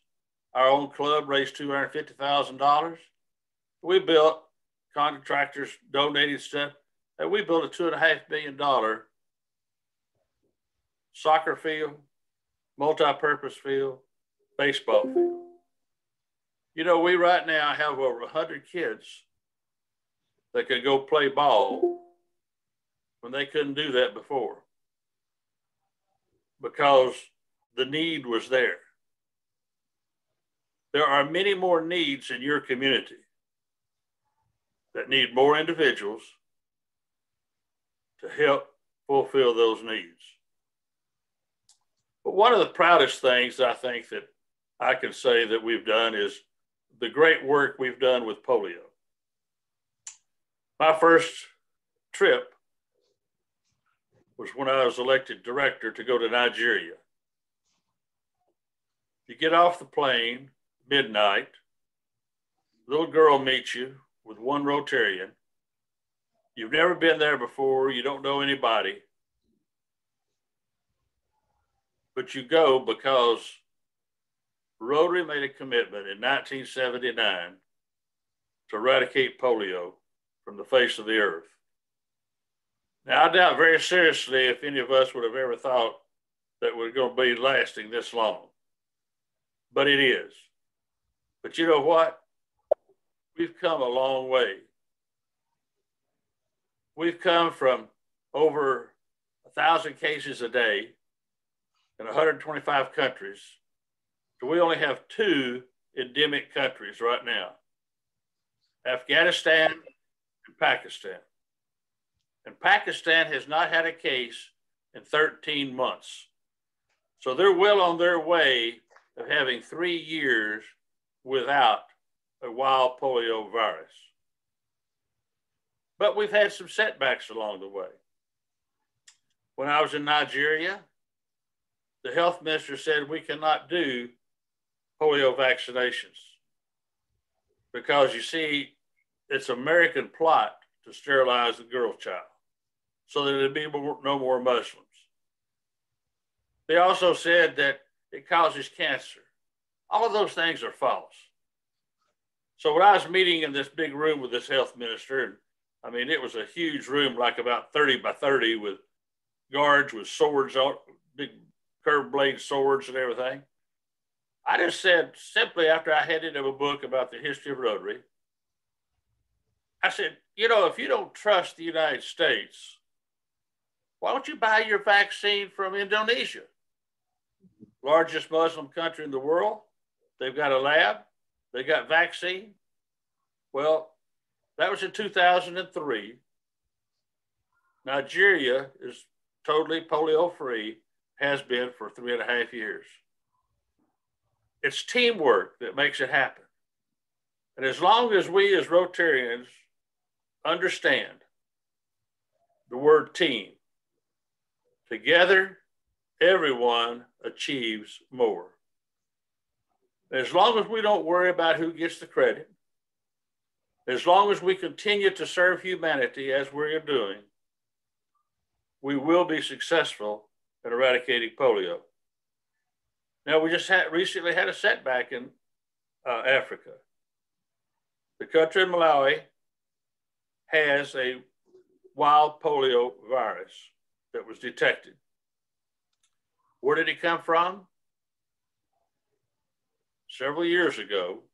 Our own club raised $250,000. We built, contractors donated stuff, and we built a $2.5 million soccer field, multi-purpose field, baseball field. You know, we right now have over 100 kids that could go play ball when they couldn't do that before because the need was there. There are many more needs in your community that need more individuals to help fulfill those needs. But one of the proudest things I think that I can say that we've done is the great work we've done with polio. My first trip was when I was elected director to go to Nigeria. You get off the plane, midnight, little girl meets you with one Rotarian. You've never been there before, you don't know anybody, but you go because Rotary made a commitment in 1979 to eradicate polio from the face of the earth. Now, I doubt very seriously if any of us would have ever thought that we're going to be lasting this long, but it is. But you know what? We've come a long way. We've come from over 1,000 cases a day in 125 countries to we only have 2 endemic countries right now, Afghanistan and Pakistan. And Pakistan has not had a case in 13 months. So they're well on their way of having 3 years without a wild polio virus. But we've had some setbacks along the way. When I was in Nigeria, the health minister said we cannot do polio vaccinations because you see, it's American plot to sterilize the girl child so that there'd be no more Muslims. They also said that it causes cancer. All of those things are false. So when I was meeting in this big room with this health minister, I mean, it was a huge room, like about 30 by 30 with guards with swords, big curved blade swords and everything. I just said, simply after I handed him a book about the history of Rotary, I said, you know, if you don't trust the United States, why don't you buy your vaccine from Indonesia? Largest Muslim country in the world. They've got a lab. They got vaccine. Well, that was in 2003. Nigeria is totally polio free, has been for 3.5 years. It's teamwork that makes it happen. And as long as we as Rotarians understand the word team, together, everyone achieves more. As long as we don't worry about who gets the credit, as long as we continue to serve humanity as we're doing, we will be successful in eradicating polio. Now, we just recently had a setback in Africa. The country of Malawi has a wild polio virus that was detected. Where did it come from? Several years ago,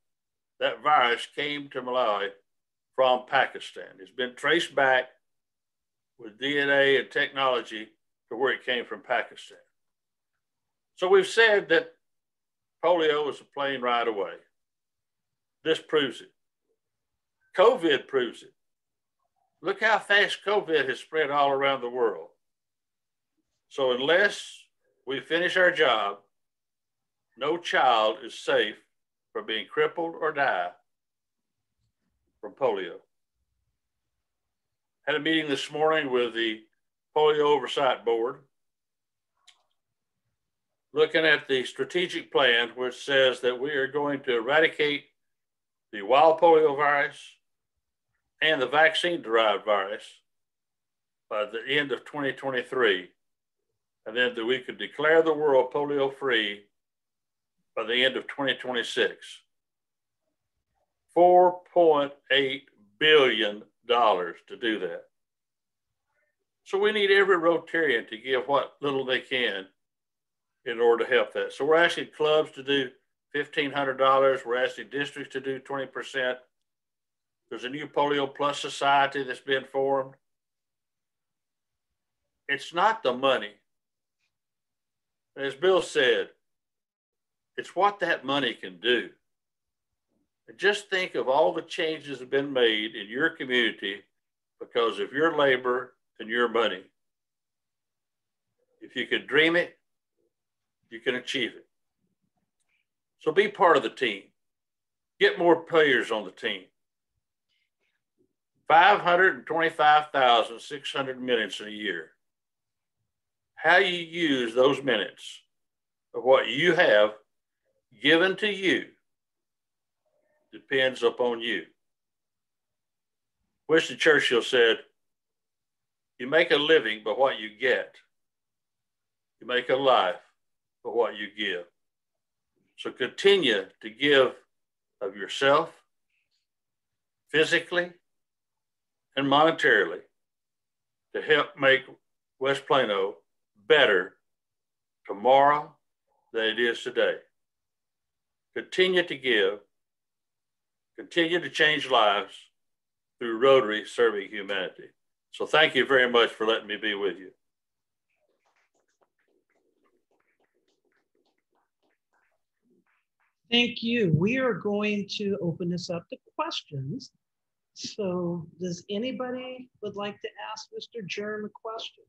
that virus came to Malawi from Pakistan. It's been traced back with DNA and technology to where it came from Pakistan. So we've said that polio is a plane ride away. This proves it. COVID proves it. Look how fast COVID has spread all around the world. So unless we finish our job, no child is safe from being crippled or die from polio. Had a meeting this morning with the Polio Oversight Board, looking at the strategic plan, which says that we are going to eradicate the wild polio virus and the vaccine-derived virus by the end of 2023, and then that we could declare the world polio-free by the end of 2026. $4.8 billion to do that. So we need every Rotarian to give what little they can in order to help that. So we're asking clubs to do $1,500. We're asking districts to do 20%. There's a new Polio Plus Society that's been formed. It's not the money. As Bill said, it's what that money can do. And just think of all the changes that have been made in your community because of your labor and your money. If you could dream it, you can achieve it. So be part of the team. Get more players on the team. 525,600 minutes in a year. How you use those minutes of what you have given to you depends upon you. Winston Churchill said, you make a living by what you get. You make a life by what you give. So continue to give of yourself, physically and monetarily, to help make West Plano better tomorrow than it is today. Continue to give, continue to change lives through Rotary serving humanity. So thank you very much for letting me be with you. Thank you. We are going to open this up to questions. So does anybody would like to ask Mr. Germ a question?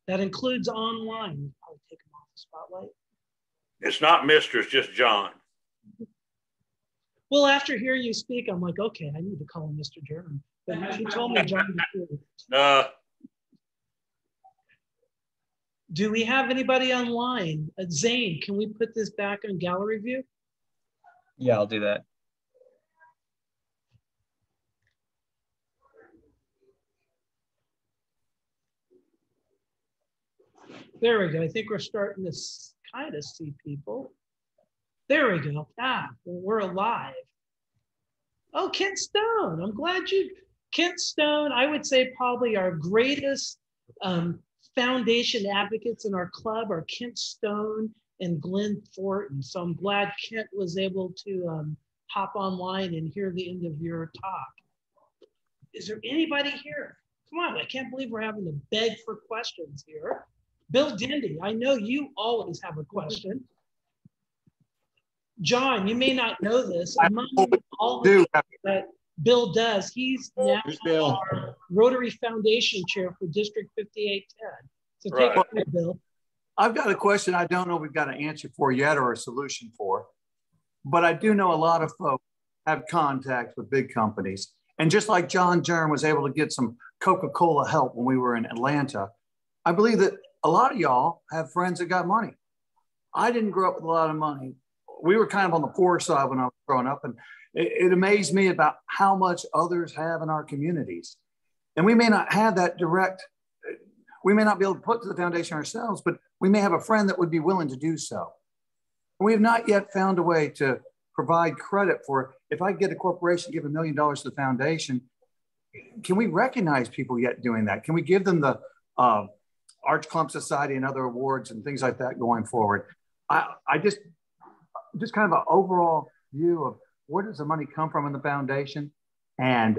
That includes online. I'll take him off the spotlight. It's not Mr., it's just John. Well, after hearing you speak, I'm like, okay, I need to call him Mr. Germ. But you told me John before. Do we have anybody online? Zane, can we put this back on gallery view? Yeah, I'll do that. There we go. I think we're starting to kind of see people. There we go. We're alive. Oh, Kent Stone. I'm glad Kent Stone, I would say probably our greatest foundation advocates in our club are Kent Stone and Glenn Thornton. So I'm glad Kent was able to hop online and hear the end of your talk. Is there anybody here? Come on, I can't believe we're having to beg for questions here. Bill Dendy, I know you always have a question. John, you may not know this. Among all the things that Bill does, he's now our Rotary Foundation Chair for District 5810. So take it away, Bill. I've got a question I don't know we've got an answer for yet or a solution for, but I do know a lot of folks have contacts with big companies. And just like John Germ was able to get some Coca-Cola help when we were in Atlanta, I believe that a lot of y'all have friends that got money. I didn't grow up with a lot of money. We were kind of on the poor side when I was growing up, and it amazed me about how much others have in our communities. And we may not have that direct, we may not be able to put to the foundation ourselves, but we may have a friend that would be willing to do so. We have not yet found a way to provide credit for, if I get a corporation give $1 million to the foundation, can we recognize people yet doing that? Can we give them the Arch Clump Society and other awards and things like that going forward? I just kind of an overall view of where does the money come from in the foundation, and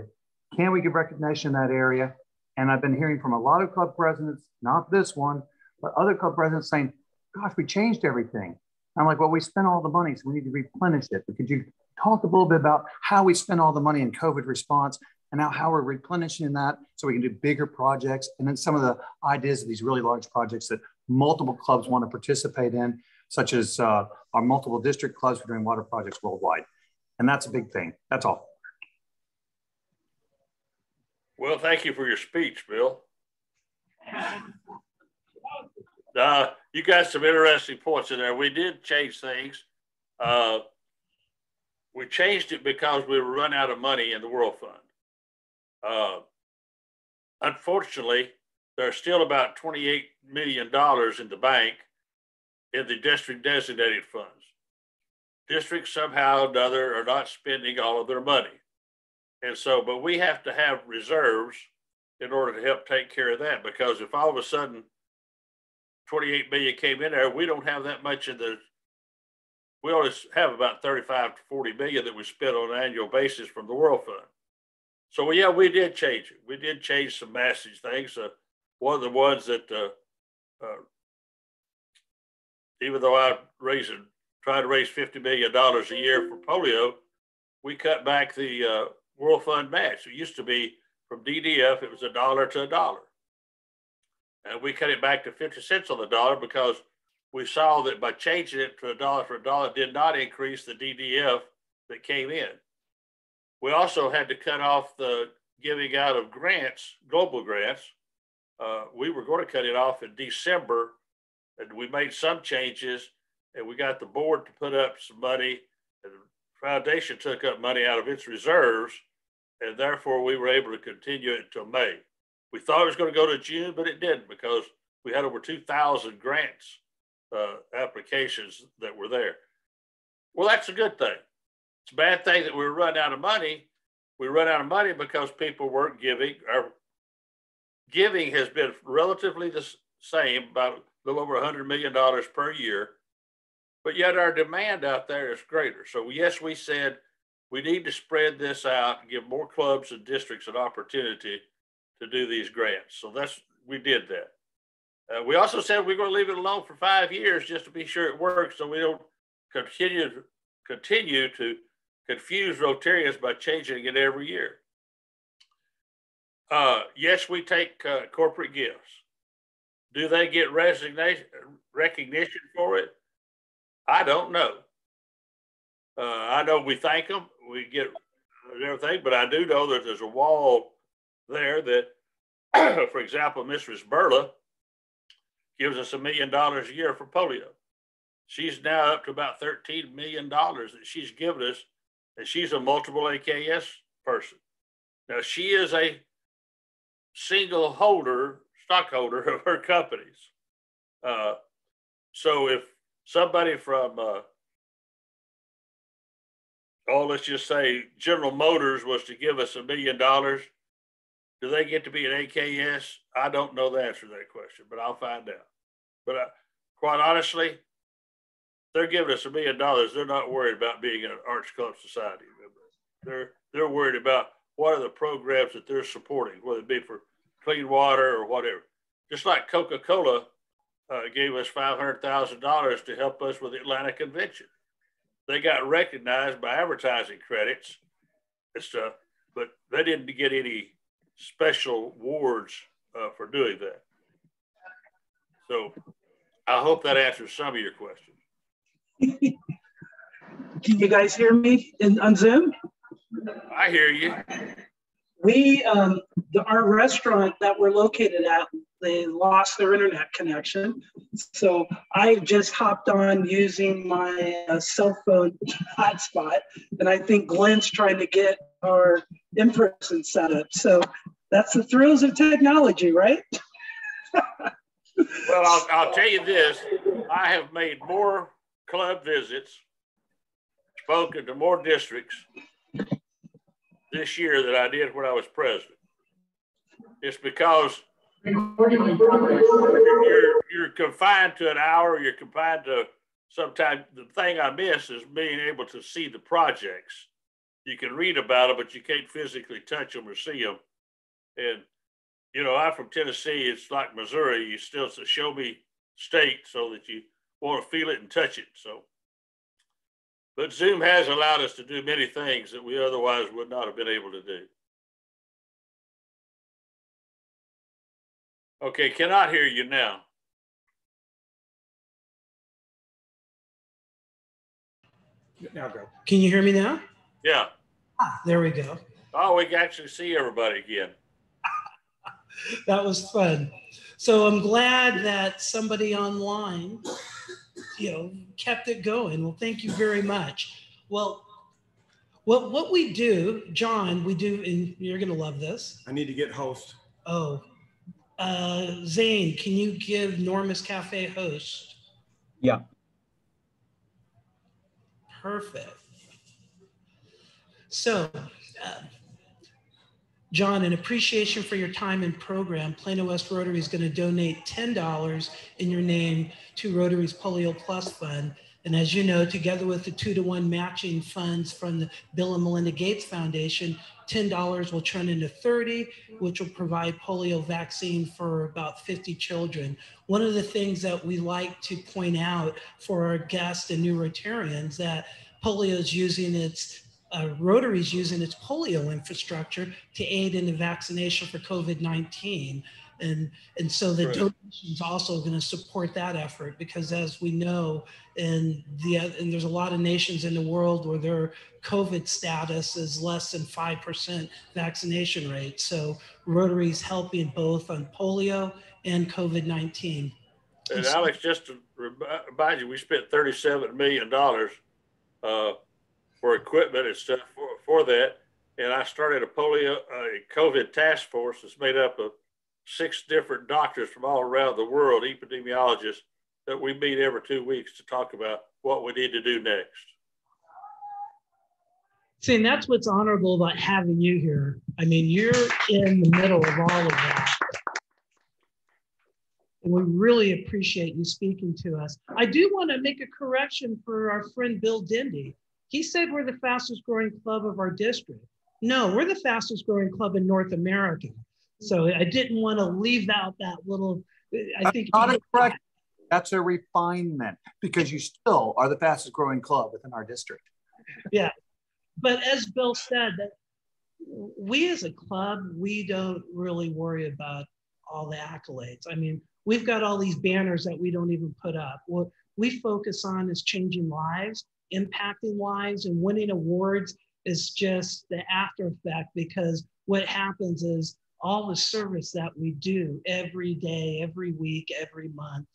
can we give recognition in that area? And I've been hearing from a lot of club presidents, not this one, but other club presidents saying, gosh, we changed everything. I'm like, well, we spent all the money, so we need to replenish it. But could you talk a little bit about how we spent all the money in COVID response and now how we're replenishing that so we can do bigger projects, and then some of the ideas of these really large projects that multiple clubs want to participate in, such as our multiple district clubs for doing water projects worldwide. And that's a big thing. That's all. Well, thank you for your speech, Bill. You got some interesting points in there. We did change things. We changed it because we were running out of money in the World Fund. Unfortunately, there's still about $28 million in the bank in the district designated funds. Districts somehow or another are not spending all of their money. And so, but we have to have reserves in order to help take care of that, because if all of a sudden 28 million came in there, we don't have that much in the, we only have about 35 to 40 million that we spend on an annual basis from the World Fund. So yeah, we did change it. We did change some massive things. One of the ones that, even though I try to raise $50 million a year for polio, we cut back the World Fund match. It used to be from DDF, it was $1 to $1. And we cut it back to 50 cents on the dollar because we saw that by changing it to $1 for $1 did not increase the DDF that came in. We also had to cut off the giving out of grants, global grants. We were going to cut it off in December, and we made some changes, and we got the board to put up some money, and the foundation took up money out of its reserves, and therefore we were able to continue it until May. We thought it was going to go to June, but it didn't, because we had over 2,000 grants applications that were there. Well, that's a good thing. It's a bad thing that we were running out of money. We run out of money because people weren't giving. Our giving has been relatively the same, about a little over $100 million per year, but yet our demand out there is greater. So yes, we said we need to spread this out and give more clubs and districts an opportunity to do these grants. So we did that. We also said we're going to leave it alone for 5 years just to be sure it works, so we don't continue to confuse Rotarians by changing it every year. Yes, we take corporate gifts. Do they get recognition for it? I don't know. I know we thank them, we get everything, but I do know that there's a wall there that, for example, Mrs. Burla gives us $1 million a year for polio. She's now up to about $13 million that she's given us, and she's a multiple AKS person. Now, she is a single stockholder of her companies. So if somebody from, let's just say General Motors was to give us $1 million, do they get to be an AKS? I don't know the answer to that question, but I'll find out. But quite honestly, they're giving us $1 million. They're not worried about being an Arts Club Society member. They're worried about what are the programs that they're supporting, whether it be for clean water or whatever. Just like Coca-Cola gave us $500,000 to help us with the Atlanta Convention. They got recognized by advertising credits and stuff, but they didn't get any special awards for doing that. So I hope that answers some of your questions. Can you guys hear me on Zoom? I hear you. We, our restaurant that we're located at, they lost their internet connection. So I just hopped on using my cell phone hotspot. And I think Glenn's trying to get our in-person setup. So that's the thrills of technology, right? Well, I'll tell you this. I have made more club visits, spoken to more districts this year than I did when I was president. It's because you're confined to an hour, you're confined to sometimes. The thing I miss is being able to see the projects. You can read about them, but you can't physically touch them or see them. And, you know, I'm from Tennessee. It's like Missouri. You still show me state so that you want to feel it and touch it. So, but Zoom has allowed us to do many things that we otherwise would not have been able to do. Okay, cannot hear you now. Now go. Can you hear me now? Yeah. There we go. Oh, we can actually see everybody again. That was fun. So I'm glad that somebody online, kept it going. Well, thank you very much. Well, what we do, John, we do, and you're going to love this. I need to get host. Oh, Zane, can you give Norma's Cafe host? Yeah. Perfect. So, John, in appreciation for your time and program, Plano West Rotary is going to donate $10 in your name to Rotary's Polio Plus Fund. And as you know, together with the 2-to-1 matching funds from the Bill and Melinda Gates Foundation, $10 will turn into $30, which will provide polio vaccine for about 50 children. One of the things that we like to point out for our guests and new Rotarians that polio is using its Rotary is using its polio infrastructure to aid in the vaccination for COVID-19. And so the donation is also going to support that effort because as we know, and there's a lot of nations in the world where their COVID status is less than 5% vaccination rate. So Rotary is helping both on polio and COVID-19. And Alex, just to remind you, we spent $37 million for equipment and stuff for that. And I started a COVID task force that's made up of 6 different doctors from all around the world, epidemiologists, that we meet every 2 weeks to talk about what we need to do next. See, and that's what's honorable about having you here. I mean, you're in the middle of all of that. And we really appreciate you speaking to us. I do want to make a correction for our friend Bill Dendy. He said we're the fastest growing club of our district. No, we're the fastest growing club in North America. So I didn't want to leave out that little, I think. Not a correction. That's a refinement because you still are the fastest growing club within our district. Yeah, but as Bill said, that we as a club, we don't really worry about all the accolades. I mean, we've got all these banners that we don't even put up. What we focus on is changing lives, impacting lives, and winning awards is just the after effect because what happens is all the service that we do every day, every week, every month,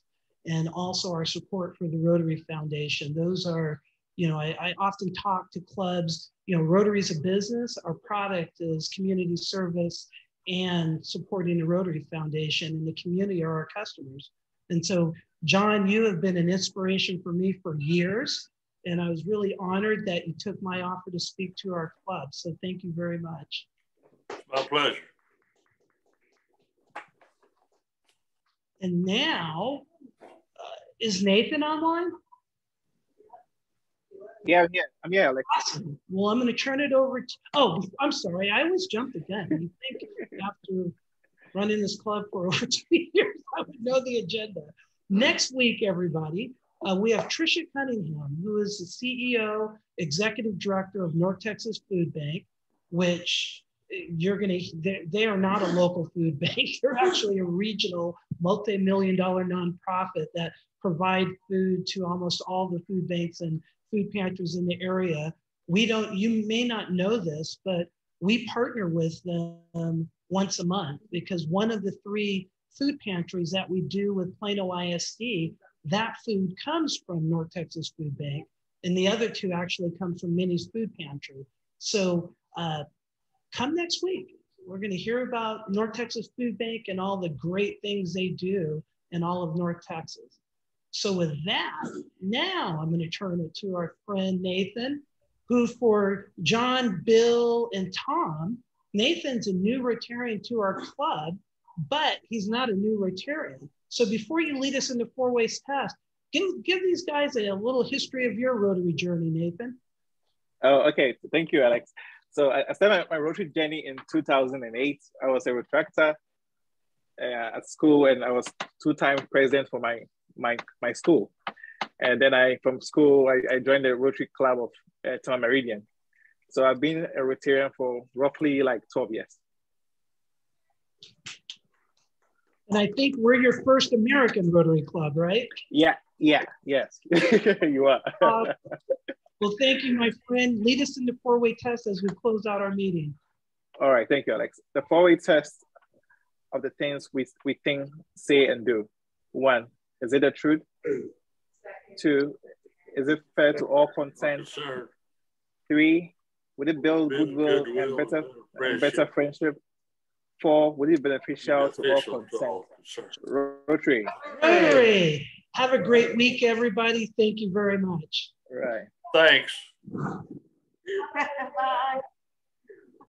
and also our support for the Rotary Foundation. Those are, I often talk to clubs, Rotary is a business, our product is community service and supporting the Rotary Foundation, and the community are our customers. And so John, you have been an inspiration for me for years, and I was really honored that you took my offer to speak to our club. So thank you very much. My pleasure. And now, is Nathan online? Yeah, I'm here, Alex. Awesome. Well, I'm going to turn it over to, oh, I'm sorry. I always jumped the gun. You think after running this club for over 2 years, I would know the agenda. Next week, everybody, we have Trisha Cunningham, who is the CEO, Executive Director of North Texas Food Bank, which they are not a local food bank. They're actually a regional multi-million-dollar nonprofit that provide food to almost all the food banks and food pantries in the area. You may not know this, but we partner with them once a month because one of the 3 food pantries that we do with Plano ISD, that food comes from North Texas Food Bank, and the other 2 actually come from Minnie's Food Pantry. So come next week. We're going to hear about North Texas Food Bank and all the great things they do in all of North Texas. So with that, now I'm going to turn it to our friend Nathan, who for John, Bill, and Tom, Nathan's a new Rotarian to our club, but he's not a new Rotarian. So before you lead us into 4-ways test, give these guys a little history of your Rotary journey, Nathan. Oh, okay. Thank you, Alex. So I started my Rotary journey in 2008. I was a retractor at school, and I was 2-time president for my school. And then from school, I joined the Rotary Club of Town Meridian. So I've been a Rotarian for roughly like 12 years. And I think we're your first American Rotary Club, right? Yes, you are. Well, thank you, my friend. Lead us into 4-way test as we close out our meeting. All right, thank you, Alex. The 4-way test of the things we think, say, and do. 1, is it the truth? 2, is it fair to all concerned? 3, would it build goodwill and better friendship? 4, would it be beneficial to all concerned? Rotary. Rotary. Have a great week, everybody. Thank you very much. Right. Thanks. Bye.